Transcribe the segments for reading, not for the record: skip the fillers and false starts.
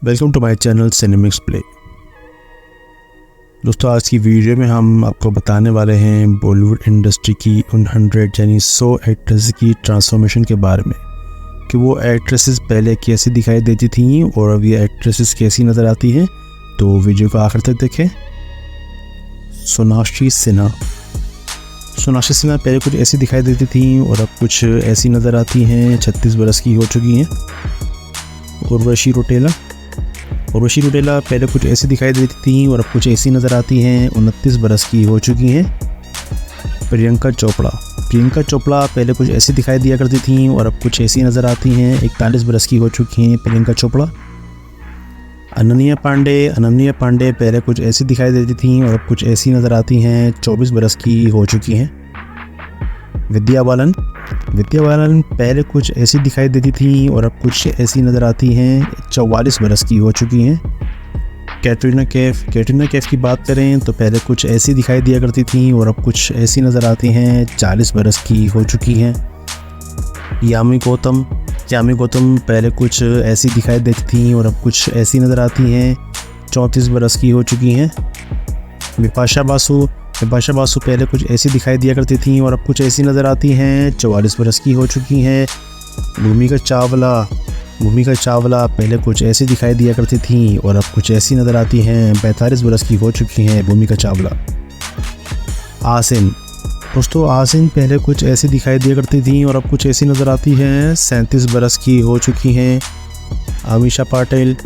Welcome to my channel Cinemix Play. दोस्तों, आज की वीडियो में हम आपको बताने वाले हैं बॉलीवुड इंडस्ट्री की उन 100 यानी 100 एक्ट्रेस की ट्रांसफॉर्मेशन के बारे में कि वो एक्ट्रेसेस पहले कैसी दिखाई देती थीं और अब ये एक्ट्रेसेस कैसी नज़र आती हैं। तो वीडियो को आखिर तक देखें। सोनाक्षी सिन्हा पहले कुछ ऐसी दिखाई देती थीं और अब कुछ ऐसी नज़र आती हैं। 36 बरस की हो चुकी हैं। उर्वशी रौटेला पहले कुछ ऐसी दिखाई देती थीं और अब कुछ ऐसी नज़र आती हैं। 29 बरस की हो चुकी हैं। प्रियंका चोपड़ा पहले कुछ ऐसी दिखाई दिया करती थीं और अब कुछ ऐसी नज़र आती हैं। 41 बरस की हो चुकी हैं प्रियंका चोपड़ा। अनन्या पांडे पहले कुछ ऐसी दिखाई देती थीं और अब कुछ ऐसी नज़र आती हैं। 24 बरस की हो चुकी हैं। विद्या बालन पहले कुछ ऐसी दिखाई देती थीं और अब कुछ ऐसी नज़र आती हैं। 44 बरस की हो चुकी हैं। कैटरीना कैफ की बात करें तो पहले कुछ ऐसी दिखाई दिया करती थीं और अब कुछ ऐसी नज़र आती हैं। 40 बरस की हो चुकी हैं। यामी गौतम पहले कुछ ऐसी दिखाई देती थीं और अब कुछ ऐसी नज़र आती हैं। 34 बरस की हो चुकी हैं। विपाशा बासु पहले कुछ ऐसी दिखाई दिया करती थीं और अब कुछ ऐसी नज़र आती हैं। 44 बरस की हो चुकी हैं। भूमिका चावला पहले कुछ ऐसी दिखाई दिया करती थीं और अब कुछ ऐसी नज़र आती हैं। 45 बरस की हो चुकी हैं भूमिका चावला। आसिन पहले कुछ ऐसी दिखाई दिया करती थीं और अब कुछ ऐसी नज़र आती हैं। 37 बरस की हो चुकी हैं। अमीषा पाटिल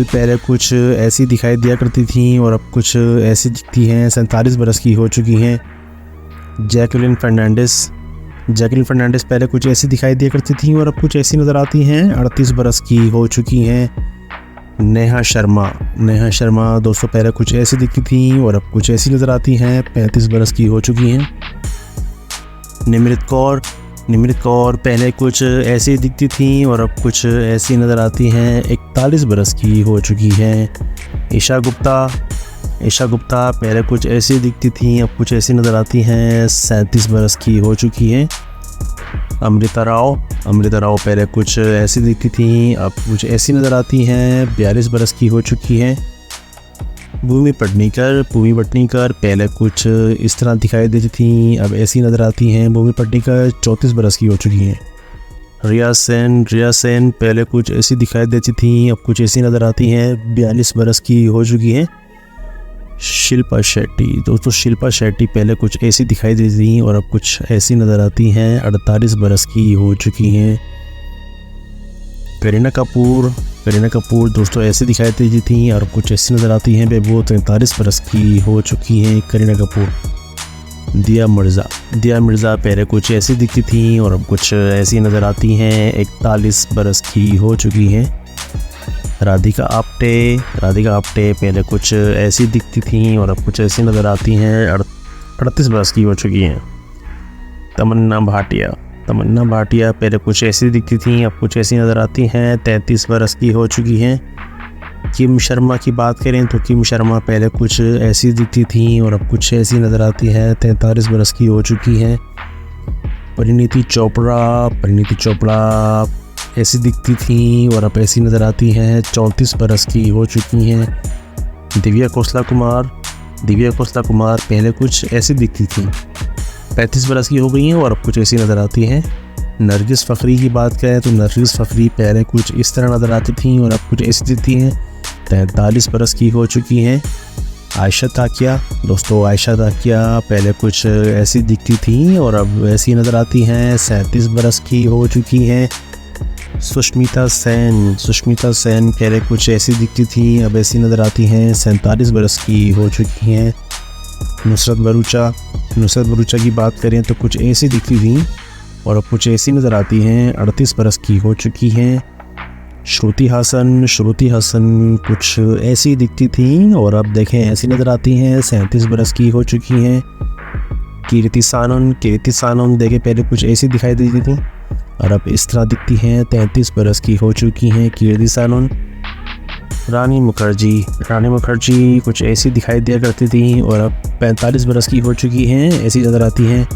पहले कुछ ऐसी दिखाई दिया करती थीं और अब कुछ ऐसी दिखती हैं। 47 बरस की हो चुकी हैं। जैकलिन फर्नांडिस पहले कुछ ऐसी दिखाई दिया करती थीं और अब कुछ ऐसी नज़र आती हैं। 38 बरस की हो चुकी हैं। नेहा शर्मा दोस्तों पहले कुछ ऐसी दिखती थीं और अब कुछ ऐसी नज़र आती हैं। 35 बरस की हो चुकी हैं। निमृत कौर पहले कुछ ऐसी दिखती थीं और अब कुछ ऐसी नज़र आती हैं। 41 बरस की हो चुकी हैं। ईशा गुप्ता पहले कुछ ऐसी दिखती थीं अब कुछ ऐसी नज़र आती हैं। 37 बरस की हो चुकी हैं। अमृता राव पहले कुछ ऐसी दिखती थीं अब कुछ ऐसी नज़र आती हैं। 42 बरस की हो चुकी हैं। भूमि पटनीकर पहले कुछ इस तरह दिखाई देती थीं अब ऐसी नज़र आती हैं। भूमि पटनीकर 34 बरस की हो चुकी हैं। रिया सेन पहले कुछ ऐसी दिखाई देती थीं अब कुछ ऐसी नज़र आती हैं। 42 बरस की हो चुकी हैं। शिल्पा शेट्टी पहले कुछ ऐसी दिखाई देती थीं और अब कुछ ऐसी नज़र आती हैं। 48 बरस की हो चुकी हैं। करीना कपूर दोस्तों ऐसी दिखाई देती थीं और कुछ ऐसी नज़र आती हैं। वो 43 बरस की हो चुकी हैं करीना कपूर। दिया मिर्ज़ा पहले कुछ ऐसी दिखती थीं और अब कुछ ऐसी नज़र आती हैं। 41 बरस की हो चुकी हैं। राधिका आप्टे पहले कुछ ऐसी दिखती थीं और अब कुछ ऐसी नज़र आती हैं। 38 बरस की हो चुकी हैं। तमन्ना भाटिया पहले कुछ ऐसी दिखती थीं अब कुछ ऐसी नज़र आती हैं। 33 बरस की हो चुकी हैं। किम शर्मा की बात करें तो किम शर्मा पहले कुछ ऐसी दिखती थीं और अब कुछ ऐसी नज़र आती हैं। 43 बरस की हो चुकी हैं। परिणीति चोपड़ा ऐसी दिखती थीं और अब ऐसी नज़र आती हैं। 34 बरस की हो चुकी हैं। दिव्या खोसला कुमार पहले कुछ ऐसी दिखती थीं। 35 बरस की हो गई हैं और अब कुछ ऐसी नज़र आती हैं। नरगिस फ़खरी की बात करें तो नरगिस फ़खरी पहले कुछ इस तरह नज़र आती थीं और अब कुछ ऐसी दिखती हैं। 43 बरस की हो चुकी हैं। आयशा ताकिया पहले कुछ ऐसी दिखती थीं और अब ऐसी नज़र आती हैं। 37 बरस की हो चुकी हैं। सुष्मिता सेन पहले कुछ ऐसी दिखती थीं अब ऐसी नज़र आती हैं। 47 बरस की हो चुकी हैं। नुसरत भरूचा की बात करें तो कुछ ऐसी दिखती थीं और अब कुछ ऐसी नज़र आती हैं। 38 बरस की हो चुकी हैं। श्रुति हासन कुछ ऐसी दिखती थीं और अब देखें ऐसी नज़र आती हैं। 37 बरस की हो चुकी हैं। कीर्ति सानन देखें पहले कुछ ऐसी दिखाई देती थीं और अब इस तरह दिखती हैं। 33 बरस की हो चुकी हैं कीर्ति सानन। रानी मुखर्जी कुछ ऐसी दिखाई दिया करती थी और अब 45 बरस की हो चुकी हैं। ऐसी नज़र आती हैं।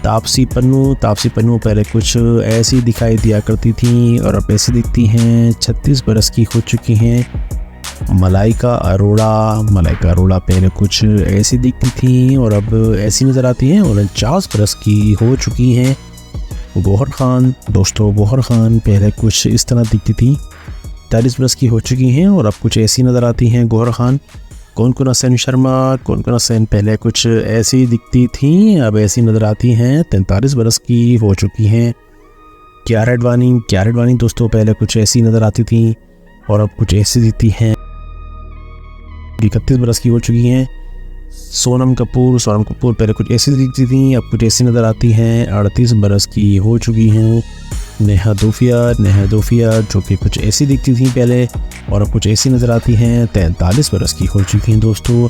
तापसी पन्नू पहले कुछ ऐसी दिखाई दिया करती थी और अब ऐसी दिखती हैं। 36 बरस की हो चुकी हैं। मलाइका अरोड़ा पहले कुछ ऐसी दिखती थी और अब ऐसी नज़र आती हैं। 49 बरस की हो चुकी हैं। गौहर खान पहले कुछ इस तरह दिखती थी। 40 बरस की हो चुकी हैं और अब कुछ ऐसी नज़र आती हैं गौहर खान। कोनकोना सेन पहले कुछ ऐसी दिखती थी, अब ऐसी नज़र आती हैं। 43 बरस की हो चुकी हैं। कियारा एडवाणी दोस्तों पहले कुछ ऐसी नज़र आती थी और अब कुछ ऐसी दिखती हैं। 31 बरस की हो चुकी हैं। सोनम कपूर पहले कुछ ऐसी दिखती थी, अब कुछ ऐसी नज़र आती हैं। 38 बरस की हो चुकी हैं। नेहा दूफिया जो कि कुछ ऐसी दिखती थी पहले और अब कुछ ऐसी नज़र आती हैं। 43 बरस की हो चुकी हैं दोस्तों।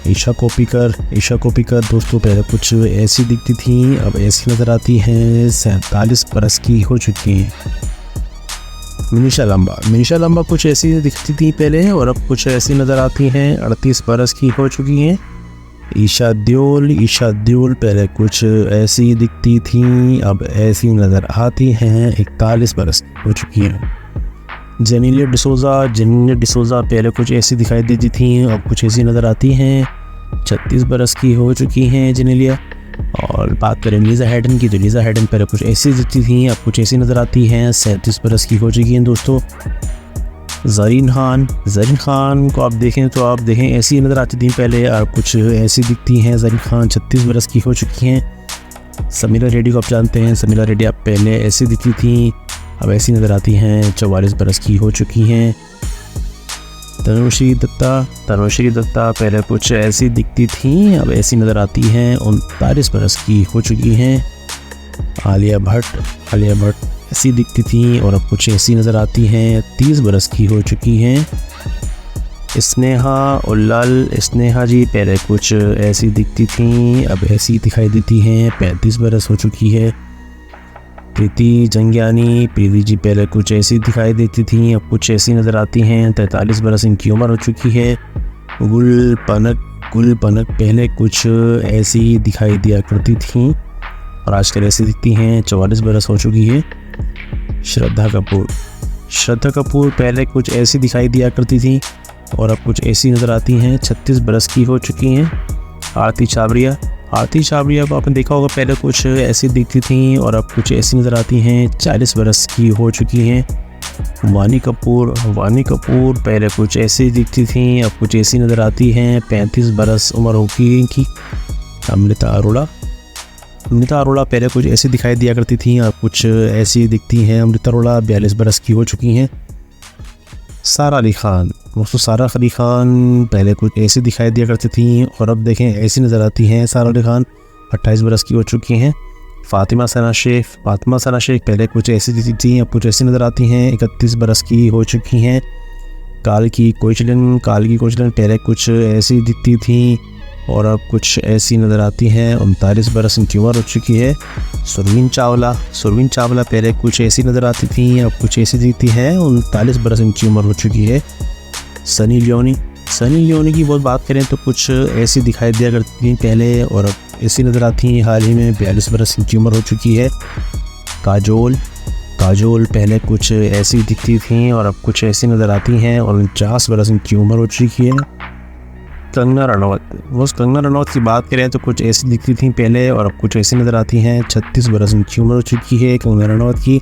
ईशा कोप्पिकर दोस्तों पहले कुछ ऐसी दिखती थी, अब ऐसी नज़र आती हैं। 47 बरस की हो चुकी हैं। मिनिशा लंबा कुछ ऐसी दिखती थी पहले और अब कुछ ऐसी नज़र आती हैं। 38 बरस की हो चुकी हैं। ईशा देओल पहले कुछ ऐसी दिखती थी, अब ऐसी नज़र आती हैं। 41 बरस की हो चुकी हैं। जेनेलिया डिसोजा पहले कुछ ऐसी दिखाई देती थी, अब कुछ ऐसी नज़र आती हैं। 36 बरस की हो चुकी हैं जेनेलिया। और बात करें लीज़ा हैडन की, तो लीज़ा हैडन पहले कुछ ऐसी दिखती थी, अब कुछ ऐसी नज़र आती हैं। 37 बरस की हो चुकी हैं दोस्तों। ज़रीन खान को आप देखें तो आप देखें ऐसी नज़र आती थी पहले और कुछ ऐसी दिखती हैं। ज़रीन खान 36 बरस की हो चुकी हैं। समीरा रेड्डी को आप जानते हैं, समीरा रेड्डी आप पहले ऐसी दिखती थी, अब ऐसी नज़र आती हैं। 44 बरस की हो चुकी हैं। तनुश्री दत्ता पहले कुछ ऐसी दिखती थी, अब ऐसी नज़र आती हैं। 39 बरस की हो चुकी हैं। आलिया भट्ट ऐसी दिखती थी और अब कुछ ऐसी नज़र आती हैं। 30 बरस की हो चुकी हैं। स्नेहा जी पहले कुछ ऐसी दिखती थी, अब ऐसी दिखाई देती हैं। 35 बरस हो चुकी है। प्रीति जी पहले कुछ ऐसी दिखाई देती थी, अब कुछ ऐसी नज़र आती हैं। 43 बरस इनकी उम्र हो चुकी है। गुल पनक पहले कुछ ऐसी दिखाई दिया करती थी और आजकल ऐसी दिखती हैं। 44 बरस हो चुकी है। श्रद्धा कपूर पहले कुछ ऐसी दिखाई दिया करती थी और अब कुछ ऐसी नज़र आती हैं। 36 बरस की हो चुकी हैं। आरती छाबरिया को आपने देखा होगा, पहले कुछ ऐसी दिखती थी और अब कुछ ऐसी नज़र आती हैं। 40 बरस की हो चुकी हैं। वानी कपूर पहले कुछ ऐसी दिखती थी, अब कुछ ऐसी नज़र आती हैं। 35 बरस उम्र होगी इनकी। अमृता अरोड़ा पहले कुछ ऐसी दिखाई दिया करती थी, अब कुछ ऐसी दिखती हैं। अमृता अरोड़ा 42 बरस की हो चुकी हैं। सारा अली खान पहले कुछ ऐसी दिखाई दिया करती थी और अब देखें ऐसी नज़र आती हैं। सारा अली खान 28 बरस की हो चुकी हैं। फातिमा सना शेख पहले कुछ ऐसी दिखती थी, अब कुछ ऐसी नज़र आती हैं। 31 बरस की हो चुकी हैं। कालकी कोचलिन पहले कुछ ऐसी दिखती थी और अब कुछ ऐसी नज़र आती हैं। 39 बरस इनकी उम्र हो चुकी है। सुरवीन चावला पहले कुछ ऐसी नज़र आती थी, अब कुछ ऐसी दिखती हैं। 39 बरस इनकी उम्र हो चुकी है। सनी लियोनी की बहुत बात करें तो कुछ ऐसी दिखाई दिया करती थी पहले और अब ऐसी नज़र आती हैं। हाल ही में 42 बरस इनकी उम्र हो चुकी है। काजोल पहले कुछ ऐसी दिखती थी और अब कुछ ऐसी नज़र आती हैं। 49 बरस इनकी उम्र हो चुकी है। कंगना रनौत की बात करें तो कुछ ऐसी दिखती थी पहले और अब कुछ ऐसी नज़र आती हैं। 36 बरस उनकी उम्र हो चुकी है कंगना रनौत की।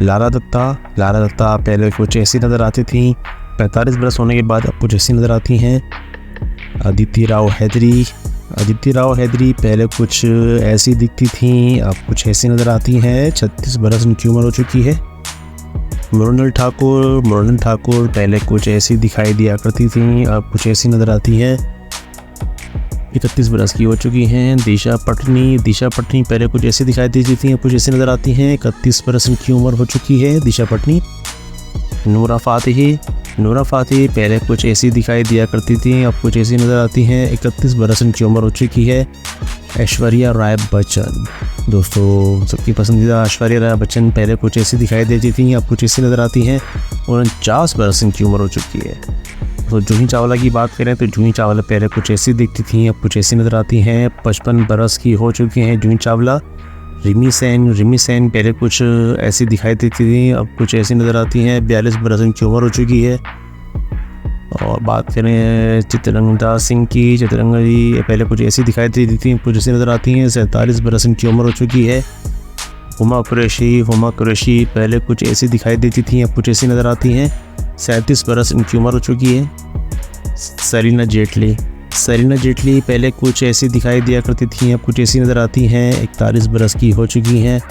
लारा दत्ता पहले कुछ ऐसी नज़र आती थी, 45 बरस होने के बाद अब कुछ ऐसी नज़र आती हैं। अदिति राव हैदरी पहले कुछ ऐसी दिखती थी, अब कुछ ऐसी नज़र आती हैं। 36 बरस उनकी उम्र हो चुकी है। मृणाल ठाकुर पहले कुछ ऐसी दिखाई दिया करती थी, अब कुछ ऐसी नज़र आती हैं। 31 बरस की हो चुकी हैं। दिशा पटनी पहले कुछ ऐसी दिखाई देती थी, अब कुछ ऐसी नज़र आती हैं। 31 बरस उनकी उम्र हो चुकी है दिशा पटनी। नूरा फ़ातेही पहले कुछ ऐसी दिखाई दिया करती थी, अब कुछ ऐसी नज़र आती हैं। 31 बरस उनकी उम्र हो चुकी है। ऐश्वर्या राय बच्चन दोस्तों सबकी पसंदीदा ऐश्वर्या राय बच्चन पहले कुछ ऐसी दिखाई देती थी, अब कुछ ऐसी नज़र आती हैं। 49 बरस इनकी उम्र हो चुकी है। तो जूही चावला की बात करें तो जूही चावला पहले कुछ ऐसी दिखती थी, अब कुछ ऐसी नज़र आती हैं। 55 बरस की हो चुकी हैं जूही चावला। रिमी सेन पहले कुछ ऐसी दिखाई देती थी, अब कुछ ऐसी नज़र आती हैं। 42 बरस इनकी उम्र हो चुकी है। और बात करें चित्रंगदा सिंह की, चित्रंगदा जी पहले कुछ ऐसी दिखाई देती थी, कुछ ऐसी नज़र आती हैं। 47 बरस इनकी उम्र हो चुकी है। हुमा कुरैशी पहले कुछ ऐसी दिखाई देती थी, अब कुछ ऐसी नज़र आती हैं। 37 बरस इनकी उम्र हो चुकी है। सरीना जेटली पहले कुछ ऐसी दिखाई दिया करती थी, अब कुछ ऐसी नज़र आती हैं। 41 बरस की हो चुकी हैं।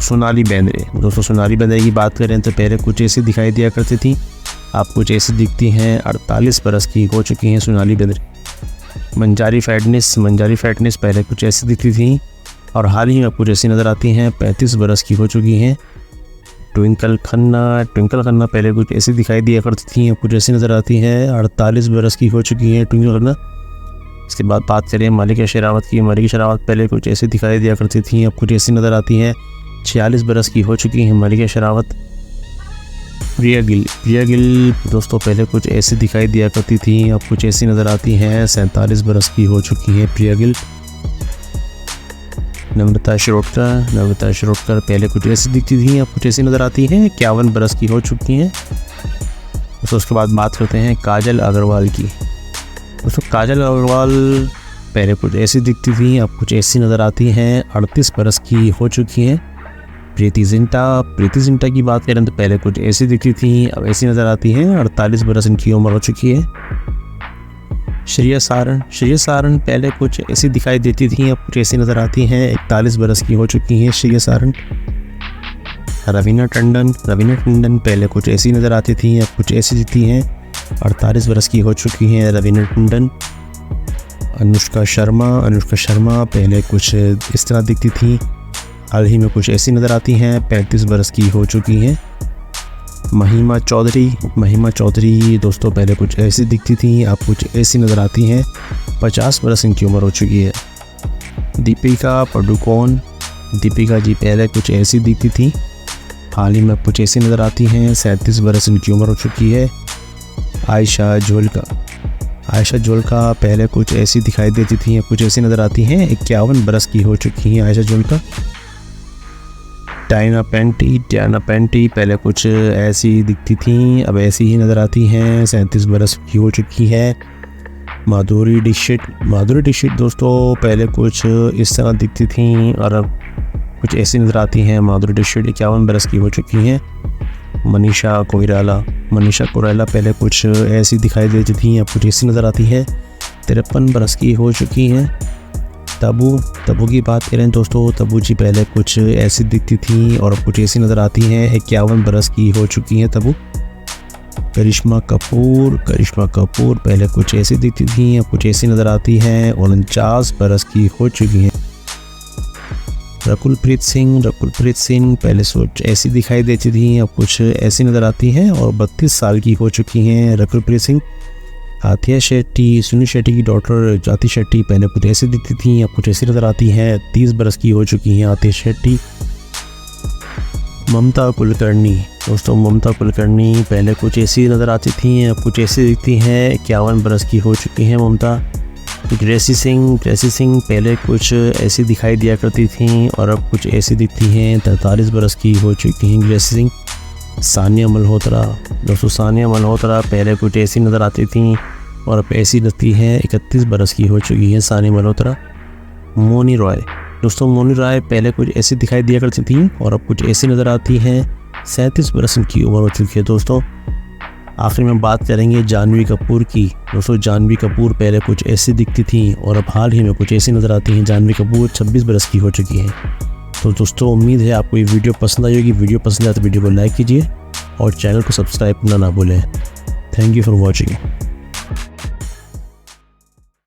सोनाली बेंद्रे, दोस्तों सोनाली बेंद्रे की बात करें तो पहले कुछ ऐसी दिखाई दिया करती थी, आप कुछ ऐसी दिखती हैं। 48 बरस की हो चुकी हैं सोनाली बेंद्रे। मंजारी फैटनेस पहले कुछ ऐसी दिखती थी और हाल ही में कुछ ऐसी नज़र आती हैं। 35 बरस की हो चुकी हैं। ट्विंकल खन्ना पहले कुछ ऐसी दिखाई दिया करती थी, अब कुछ ऐसी नज़र आती हैं। 48 बरस की हो चुकी हैं ट्विंकल खन्ना। इसके बाद बात करें मालिका शेरावत की। मालिका शेरावत पहले कुछ ऐसी दिखाई दिया करती थी, अब कुछ ऐसी नज़र आती हैं। 46 बरस की हो चुकी हैं मालिका शेरावत। प्रिया गिल दोस्तों पहले कुछ ऐसी दिखाई दिया करती थी, अब कुछ ऐसी नज़र आती हैं। 47 बरस की हो चुकी हैं प्रिया गिल। नम्रता शिरोडकर पहले कुछ ऐसी दिखती थी, अब कुछ ऐसी नज़र आती हैं। 51 बरस की हो चुकी हैं। दोस्तों उसके बाद बात करते हैं काजल अग्रवाल की। दोस्तों काजल अग्रवाल पहले कुछ ऐसी दिखती थी, अब कुछ ऐसी नज़र आती हैं। 38 बरस की हो चुकी हैं। प्रीति जिंटा की बात करें तो पहले कुछ ऐसी दिखती थी, अब ऐसी नज़र आती हैं। 48 बरस इनकी उम्र हो चुकी है। श्रेया सारण पहले कुछ ऐसी दिखाई देती थी, अब कुछ ऐसी नज़र आती हैं। 41 बरस की हो चुकी हैं श्रेया सारण। रवीना टंडन पहले कुछ ऐसी नज़र आती थी, अब कुछ ऐसी दिखती हैं। 48 बरस की हो चुकी हैं रवीना टंडन। अनुष्का शर्मा पहले कुछ इस तरह दिखती थी, हाल ही में कुछ ऐसी नज़र आती हैं। 35 बरस की हो चुकी हैं। महिमा चौधरी दोस्तों पहले कुछ ऐसी दिखती थी, अब कुछ ऐसी नज़र आती हैं। 50 बरस इनकी उम्र हो चुकी है। दीपिका जी पहले कुछ ऐसी दिखती थी, हाल ही में कुछ ऐसी नज़र आती हैं। 37 बरस इनकी उम्र हो चुकी है। आयशा जोल्का पहले कुछ ऐसी दिखाई देती थी, अब कुछ ऐसी नज़र आती हैं। 51 बरस की हो चुकी हैं आयशा जोल्का। डायना पेंटी पहले कुछ ऐसी दिखती थी, अब ऐसी ही नज़र आती हैं। 37 बरस की हो चुकी है। माधुरी दीक्षित दोस्तों पहले कुछ इस तरह दिखती थी और अब कुछ ऐसी नज़र आती हैं। माधुरी दीक्षित 51 बरस की हो चुकी हैं। मनीषा कोइराला पहले कुछ ऐसी दिखाई देती थी, अब कुछ ऐसी नज़र आती है। 53 बरस की हो चुकी हैं। तब्बू की बात करें दोस्तों, तब्बू जी पहले कुछ ऐसी दिखती थी और अब कुछ ऐसी नज़र आती हैं। 51 बरस की हो चुकी हैं तब्बू। करिश्मा कपूर पहले कुछ ऐसी दिखती थी, अब कुछ ऐसी नज़र आती हैं। 49 बरस की हो चुकी हैं। रकुलप्रीत सिंह पहले कुछ ऐसी दिखाई देती थी, अब कुछ ऐसी नज़र आती हैं और 32 साल की हो चुकी हैं रकुलप्रीत सिंह। सुनील शेट्टी की डॉटर जाति शेट्टी पहले कुछ ऐसी दिखती थी, अब कुछ ऐसी नज़र आती हैं। 30 बरस की हो चुकी हैं आतिया शेट्टी। ममता कुलकर्णी पहले कुछ ऐसी नज़र आती थी, अब कुछ ऐसी दिखती हैं। 51 बरस की हो चुकी हैं ममता। ग्रेसी सिंह पहले कुछ ऐसी दिखाई दिया करती थी और अब कुछ ऐसी दिखती हैं। 43 बरस की हो चुकी हैं ग्रेसी सिंह। सानिया मल्होत्रा पहले कुछ ऐसी नज़र आती थी और अब ऐसी दिखती हैं। 31 बरस की हो चुकी हैं सानिया मल्होत्रा। मोनी रॉय पहले कुछ ऐसी दिखाई दिया करती थी और अब कुछ ऐसी नज़र आती हैं। 37 बरस की उम्र हो चुकी है दोस्तों। आखिर में बात करेंगे जानवी कपूर की। दोस्तों जानवी कपूर पहले कुछ ऐसी दिखती थी और अब हाल ही में कुछ ऐसी नज़र आती हैं। जानवी कपूर 26 बरस की हो चुकी हैं। तो दोस्तों उम्मीद है आपको ये वीडियो पसंद आई होगी। वीडियो पसंद आए तो वीडियो को लाइक कीजिए और चैनल को सब्सक्राइब करना ना भूलें। Thank you for watching.